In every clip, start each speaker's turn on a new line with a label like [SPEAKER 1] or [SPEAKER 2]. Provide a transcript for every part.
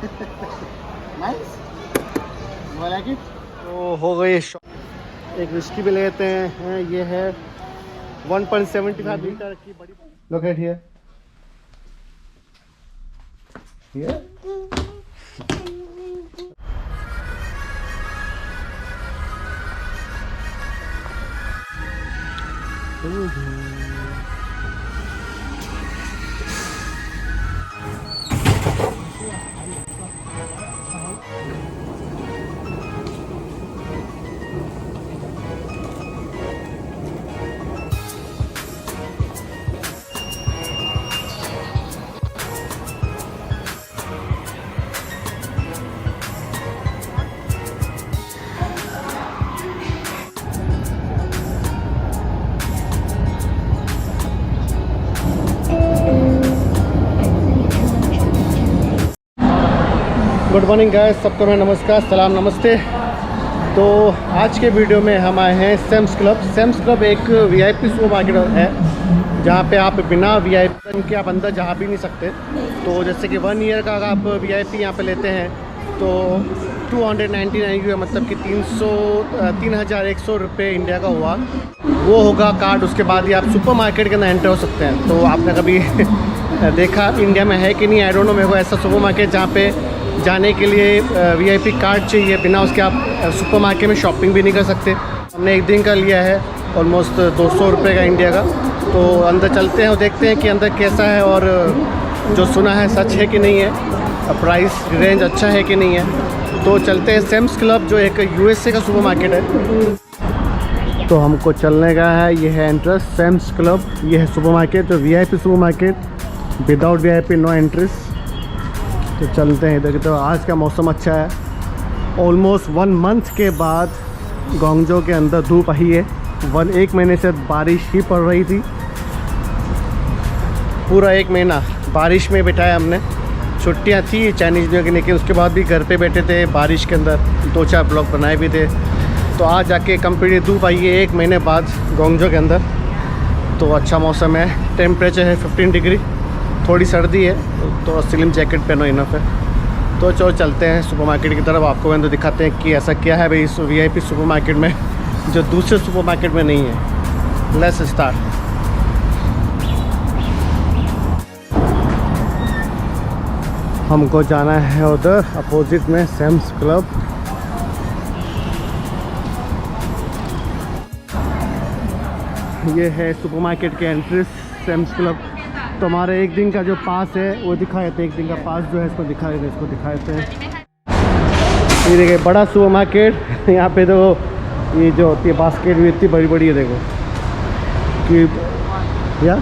[SPEAKER 1] Nice, you like it. तो हो गए एक विस्की भी लेते हैं। ये है 1.75 लीटर की बड़ी। Look at here, here. Good morning guys, सबको मैं नमस्कार, सलाम, नमस्ते। तो आज के वीडियो में हम आए हैं सैम्स क्लब। सैम्स क्लब एक वीआईपी सुपर मार्केट है जहाँ पे आप बिना वीआईपी के आप अंदर जा भी नहीं सकते। तो जैसे कि 1 ईयर का अगर आप वीआईपी यहाँ पे लेते हैं तो 299 मतलब कि 3,100 रुपये इंडिया का हुआ, वो होगा कार्ड। उसके बाद ही आप सुपर मार्केट के अंदर एंटर हो सकते हैं। तो आपने कभी देखा इंडिया में है कि नहीं, आई डोंट नो, मेरे को ऐसा सुपर मार्केट जहाँ पे जाने के लिए वीआईपी कार्ड चाहिए, बिना उसके आप सुपर मार्केट में शॉपिंग भी नहीं कर सकते। हमने एक दिन का लिया है, ऑलमोस्ट 200 रुपये का इंडिया का। तो अंदर चलते हैं और देखते हैं कि अंदर कैसा है और जो सुना है सच है कि नहीं है, प्राइस रेंज अच्छा है कि नहीं है। तो चलते हैं सैम्स क्लब, जो एक यूएसए का सुपर मार्केट है। तो हमको चलने का है, ये है एंट्रेंस सैम्स क्लब। ये है सुपर मार्केट, तो VIP super market, without VIP no entries. तो चलते हैं इधर की। तो आज का मौसम अच्छा है, ऑलमोस्ट 1 मंथ के बाद गोंगजो के अंदर धूप आई है। 1 महीने से बारिश ही पड़ रही थी, पूरा 1 महीना बारिश में बिताया हमने। छुट्टियां थी चाइनीज़ न्यू ईयर की, लेकिन उसके बाद भी घर पे बैठे थे बारिश के अंदर, 2-4 ब्लॉग बनाए भी थे। तो आज जाके कंप्लीटली धूप आई है 1 महीने बाद गोंगजो के अंदर। तो अच्छा मौसम है, टेम्परेचर है 15 डिग्री, थोड़ी सर्दी है तो स्लिम जैकेट पहनो, इनफ है। तो चलो चलते हैं सुपर मार्केट की तरफ, आपको अंदर दिखाते हैं कि ऐसा क्या है भाई इस वीआईपी सुपर मार्केट में जो दूसरे सुपर मार्केट में नहीं है। Let's start. हमको जाना है उधर अपोजिट में सैम्स क्लब। ये है सुपर मार्केट के एंट्रेंस सैम्स क्लब। तो हमारे एक दिन का जो पास है वो दिखाए थे, एक दिन का पास जो है इसको दिखाए थे, हैं। ये देखिए बड़ा सुपर मार्केट। यहाँ पे तो ये जो होती है बास्केट भी इतनी बड़ी बड़ी है, देखो कि या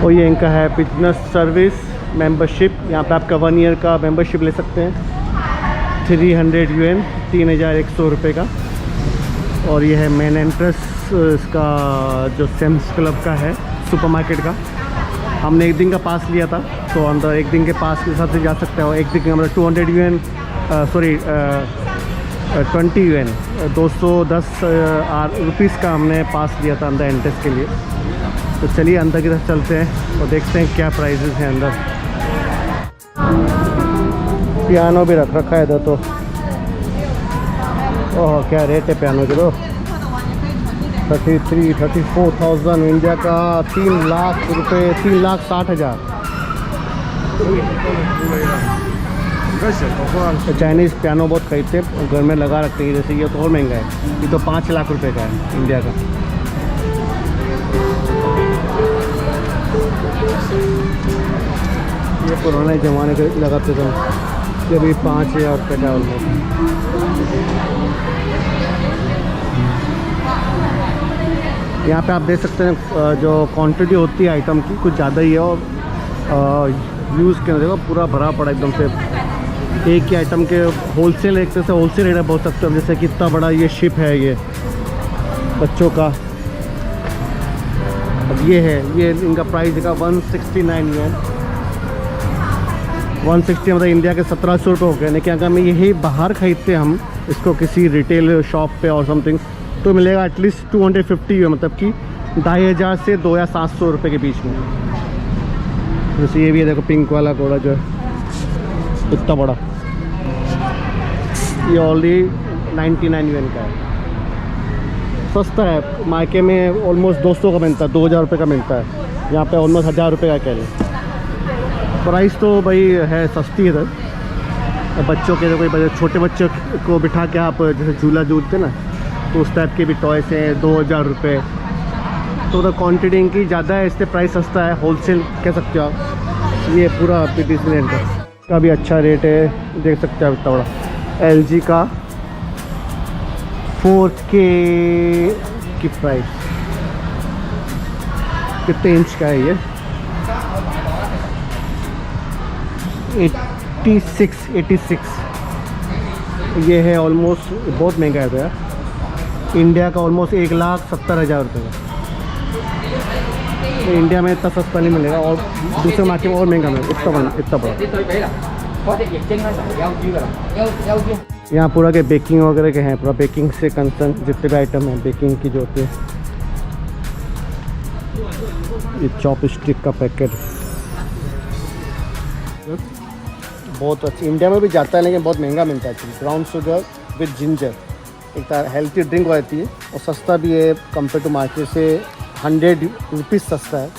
[SPEAKER 1] और ये इनका है बिजनेस सर्विस मेंबरशिप। यहाँ पे आपका 1 ईयर का मेंबरशिप ले सकते हैं, 300 UN, 3,100 रुपये का। और ये है मेन एंट्रेंस इसका जो सैम्स क्लब का है सुपर मार्केट का। हमने एक दिन का पास लिया था, तो अंदर एक दिन के पास के हिसाब से जा सकते हो। एक दिन का मतलब 200 UN, सॉरी 20 UN, 210 रुपीज़ का हमने पास लिया था अंदर एंट्रेंस के लिए। तो चलिए अंदर की तरफ चलते हैं और देखते हैं क्या प्राइजेस हैं अंदर। पियानो भी रख रखा है इधर तो। ओह क्या रेट है पियानो के, तो 34,000 इंडिया का, 3 लाख रुपये, 3,60,000। तो चाइनीज़ पियानो बहुत खरीदते हैं, घर में लगा रखते हैं। जैसे ये तो और महंगा है, ये तो 5 लाख रुपए का है इंडिया का। ये पुराने ज़माने के लगाते थे, ये भी 5,000 रुपये का ऑलमोस्ट। यहाँ पे आप देख सकते हैं जो क्वांटिटी होती है आइटम की कुछ ज़्यादा ही है, और यूज़ के देखो पूरा भरा पड़ा एकदम से। एक ही आइटम के होलसेल, एक तरह से होलसेल रेट बोल सकते हो। जैसे कितना बड़ा ये शिप है ये बच्चों का। अब ये है, ये इनका प्राइस का 169 UN। 160 मतलब इंडिया के 1700 रुपये हो गए। लेकिन अगर मैं यही बाहर खरीदते हम इसको किसी रिटेल शॉप पे और समथिंग तो मिलेगा एटलीस्ट 250 मतलब कि 2500 से 2700 रुपये के बीच में। जैसे ये भी है, देखो पिंक वाला घोड़ा जो है इतना बड़ा, ये ऑलरेडी 99 यूएन का है। सस्ता है, मायके में ऑलमोस्ट 200 का मिलता है, 2000 रुपये का मिलता है, यहाँ पे ऑलमोस्ट 1000 रुपये का कह लें। प्राइस तो भाई है सस्ती है इधर। बच्चों के कोई छोटे बच्चों को बिठा के आप जैसे झूला झूलते ना, तो उस टाइप के भी टॉयस हैं 2000 रुपये। तो उधर क्वान्टिटी इनकी ज़्यादा है इसलिए प्राइस सस्ता है, होलसेल कह सकते हो आप। ये पूरा डिज्नीलैंड का भी अच्छा रेट है, देख सकते हो इतना बड़ा। LG का 4K की प्राइस कितने इंच का है ये? 86 ये है ऑलमोस्ट, बहुत महंगा है तो यार। इंडिया का ऑलमोस्ट 1,70,000 रुपये का। तो इंडिया में इतना सस्ता नहीं मिलेगा और दूसरे मार्केट में और महंगा मिलेगा। इतना बड़ा यहाँ पूरा के बेकिंग वगैरह के हैं, पूरा बेकिंग से कंसर्न जितने भी आइटम हैं बेकिंग की जो होती है। ये चॉपस्टिक का पैकेट बहुत अच्छी, इंडिया में भी जाता है लेकिन बहुत महंगा मिलता है actually. Brown sugar with ginger, एक हेल्थी ड्रिंक रहती है और सस्ता भी है कंपेयर टू मार्केट से। 100 रुपीज़ सस्ता है,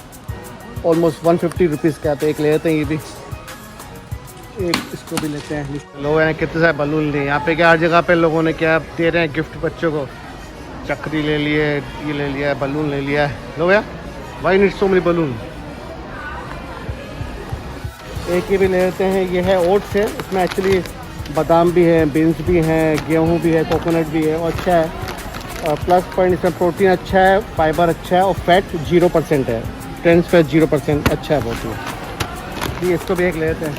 [SPEAKER 1] ऑलमोस्ट 150 रुपीज़ का। तो एक ले लेते हैं ये भी, एक इसको भी लेते हैं। लोगों ने कितने सारे बलून लिए यहाँ पे, क्या हर जगह पे लोगों ने क्या दे रहे हैं गिफ्ट बच्चों को। चक्री ले लिए, ये ले लिया, बलून ले लिया। लो भैया, why need so many balloon. एक ये भी ले लेते हैं, ये है ओट्स है, इसमें एक्चुअली बादाम भी है, बीन्स भी हैं, गेहूँ भी है, कोकोनट भी है और अच्छा है। प्लस पॉइंट इसमें प्रोटीन अच्छा है, फाइबर अच्छा है और फैट 0% है, ट्रांस फैट 0%, अच्छा है बहुत ही। इसको भी एक ले लेते हैं।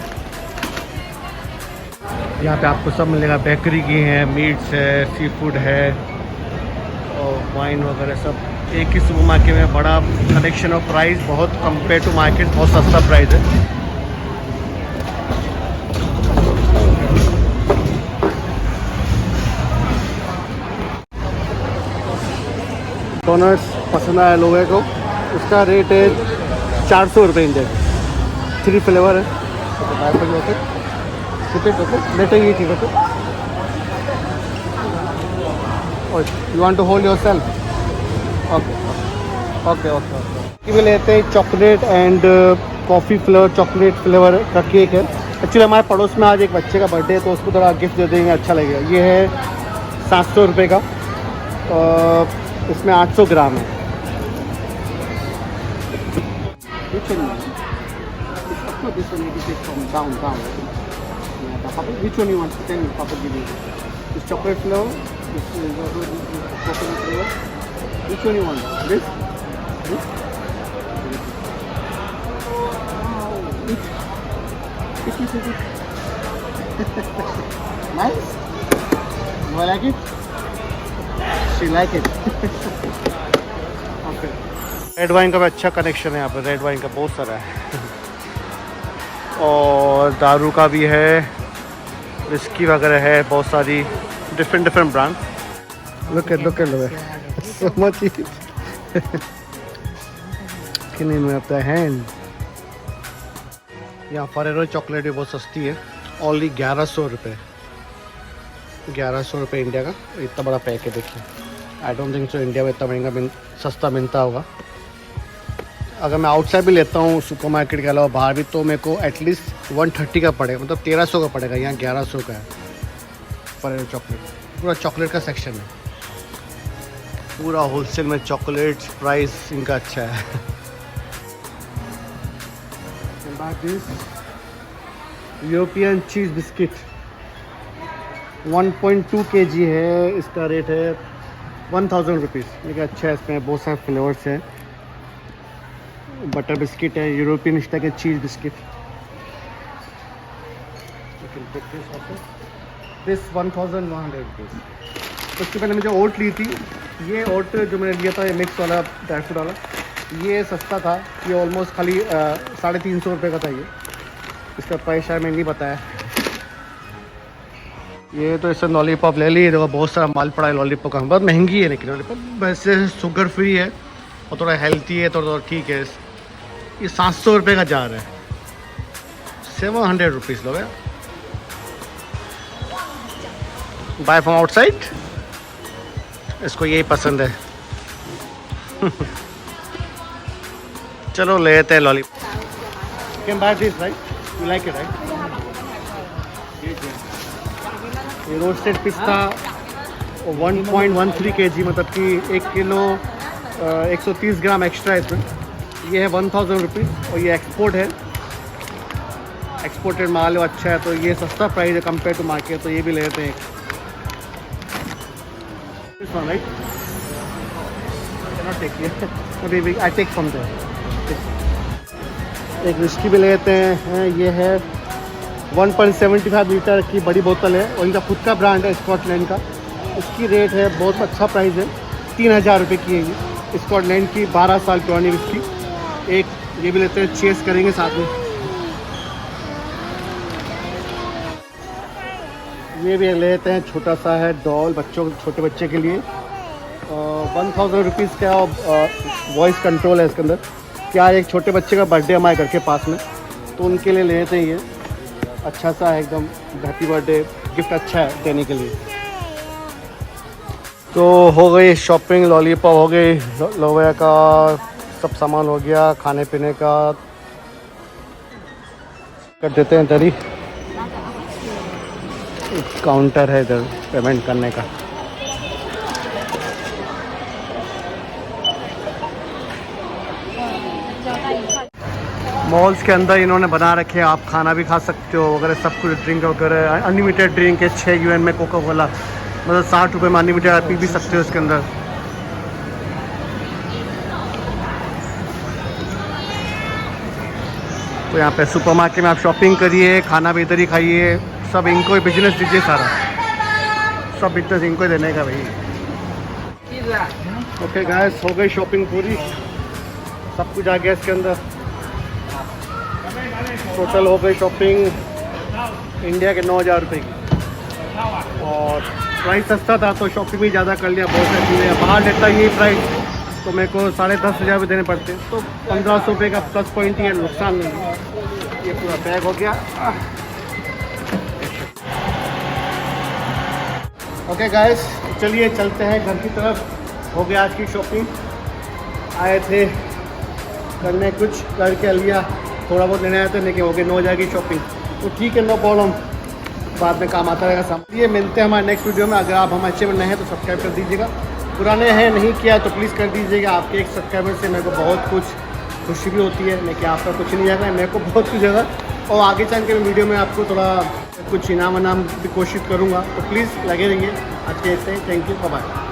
[SPEAKER 1] यहाँ पे आपको सब मिलेगा, बेकरी की है, मीट्स है, सी फूड है और वाइन वगैरह सब एक ही सुपर मार्केट में। बड़ा कलेक्शन और प्राइस बहुत कंपेयर टू मार्केट बहुत सस्ता प्राइस है। डोनट्स पसंद आया लोगों को, उसका रेट है 400 रुपये इंडिया के। 3 फ्लेवर है, लेटर ये चीज़ होते। You want to hold yourself? Okay okay okay okay. भी लेते हैं chocolate and coffee flavour, chocolate flavour का केक है। एक्चुअली हमारे पड़ोस में आज एक बच्चे का बर्थडे है तो उसको थोड़ा गिफ्ट दे देंगे, अच्छा लगेगा। ये है 700 रुपये का, इसमें 800 ग्राम है। Which one you want? Tell me, Papa give you. This chocolate flavor, this coconut flavor. Which one you want? This? This? Nice? You like it? She like it. Okay. Red wine का भी अच्छा connection है यहाँ पर, red wine का बहुत सारा है और दारू का भी है, विस्की वगैरह है, बहुत सारी different brand. look at so much में आता है हैंड। यहाँ फरेरो चॉकलेट भी बहुत सस्ती है, ओनली 1100 रुपये। 1100 रुपये इंडिया का, इतना बड़ा पैक है देखिए। I don't think so India में इतना महंगा सस्ता मिलता होगा। अगर मैं आउटसाइड भी लेता हूँ सुपरमार्केट के अलावा बाहर भी, तो मेरे को एटलीस्ट 130 का पड़ेगा, मतलब 1300 का पड़ेगा। यहाँ 1100 का है फरेरो चॉकलेट। पूरा चॉकलेट का सेक्शन है, पूरा होलसेल में चॉकलेट। प्राइस इनका अच्छा है। यूरोपियन चीज़ बिस्किट 1.2 kg है, इसका रेट है 1000 रुपीज़। लेकिन अच्छा है, इसमें बहुत सारे फ्लेवर्स हैं। बटर बिस्किट है, यूरोपियन स्टाइल के चीज़ बिस्किट। This 1100 rupees. उसके पहले मुझे ओट ली थी, ये ओट जो मैंने लिया था, ये मिक्स वाला ड्राई फ्रूट वाला, ये सस्ता था। ये ऑलमोस्ट खाली 350 रुपये का था ये। इसका प्राइस शायद मैंने नहीं बताया। ये तो इससे लॉलीपॉप ले ली। देखो बहुत सारा माल पड़ा है लॉलीपॉप का, बहुत महंगी है लेकिन लॉलीपॉप वैसे शुगर फ्री है और थोड़ा हेल्थी है, तो ठीक है। ये 700 रुपये का जार है, 700 रुपीज़ लोगे बाय फ्रॉम आउटसाइड। इसको यही पसंद है। चलो लेते हैं lollipop. Can by this right, you like it right. ये रोस्टेड पिस्ता 1.13 kg, मतलब कि 1 किलो 130 ग्राम एक्स्ट्रा है इसमें। ये है 1000 रुपीज़ और ये एक्सपोर्ट है, एक्सपोर्टेड माल है, अच्छा है। तो ये सस्ता प्राइस है कंपेयर टू मार्केट, तो ये भी लेते हैं। This one right, can not take here, I take from there. एक विस्की भी लेते हैं। ये है 1.75 लीटर की बड़ी बोतल है और इनका खुद का ब्रांड है स्कॉटलैंड का। इसकी रेट है बहुत अच्छा प्राइस है, 3000 रुपये की है ये। स्कॉटलैंड की 12 साल पुरानी विस्की। एक ये भी लेते हैं, चेस करेंगे साथ में। ये भी लेते हैं, छोटा सा है डॉल, बच्चों छोटे बच्चे के लिए। 1000 रुपीज़ का वॉइस कंट्रोल है इसके अंदर। क्या एक छोटे बच्चे का बर्थडे हमारे घर के पास में, तो उनके लिए लेते हैं ये। अच्छा सा है एकदम, हैप्पी बर्थडे गिफ्ट अच्छा है देने के लिए। तो हो गई शॉपिंग, लॉलीपॉप हो गई, लोया का सब सामान हो गया, खाने पीने का कर देते हैं। इधर ही काउंटर है इधर पेमेंट करने का। मॉल्स के अंदर इन्होंने बना रखे हैं, आप खाना भी खा सकते हो वगैरह सब कुछ, ड्रिंक वगैरह। अनलिमिटेड ड्रिंक है, 6 UN में कोका कोला, मतलब 60 रुपये में अनलिमिटेड आप पी भी सकते हो इसके अंदर। तो यहाँ पे सुपरमार्केट में आप शॉपिंग करिए, खाना भी इधर ही खाइए, सब इनको ही बिजनेस दीजिए, सारा सब बिजनेस इनको ही देने का भाई। ओके गाइस, हो गई शॉपिंग पूरी, सब कुछ आ गया इसके अंदर। टोटल हो गई शॉपिंग इंडिया के 9000 रुपये की, और प्राइस सस्ता था तो शॉपिंग भी ज़्यादा कर लिया। बहुत सारी चीज़ें बाहर लेता यही प्राइस तो मेरे को 10,500 रुपये देने पड़ते, तो 1500 रुपये का प्लस पॉइंट ही है, नुकसान नहीं है। ये पूरा बैग हो गया। ओके गाइस, चलिए चलते हैं घर की तरफ। हो गया आज की शॉपिंग, आए थे करने, कुछ करके लिया, थोड़ा बहुत लेने आए थे, लेकिन हो गए 9000 की शॉपिंग। तो ठीक है, नो प्रॉब्लम, बाद में काम आता रहेगा सामान। ये मिलते हैं हमारे नेक्स्ट वीडियो में। अगर आप हमारे चैनल में नए हैं तो सब्सक्राइब कर दीजिएगा, पुराने हैं नहीं किया तो प्लीज़ कर दीजिएगा। आपके एक सब्सक्राइबर से मेरे को बहुत कुछ खुशी भी होती है, लेकिन आपका कुछ नहीं जाएगा, मेरे को बहुत कुछ जाएगा। और आगे चल के वीडियो में आपको थोड़ा कुछ इनाम वनाम भी कोशिश करूँगा, तो प्लीज़ लगे रहिए। आज के इतने, थैंक यू, बाय।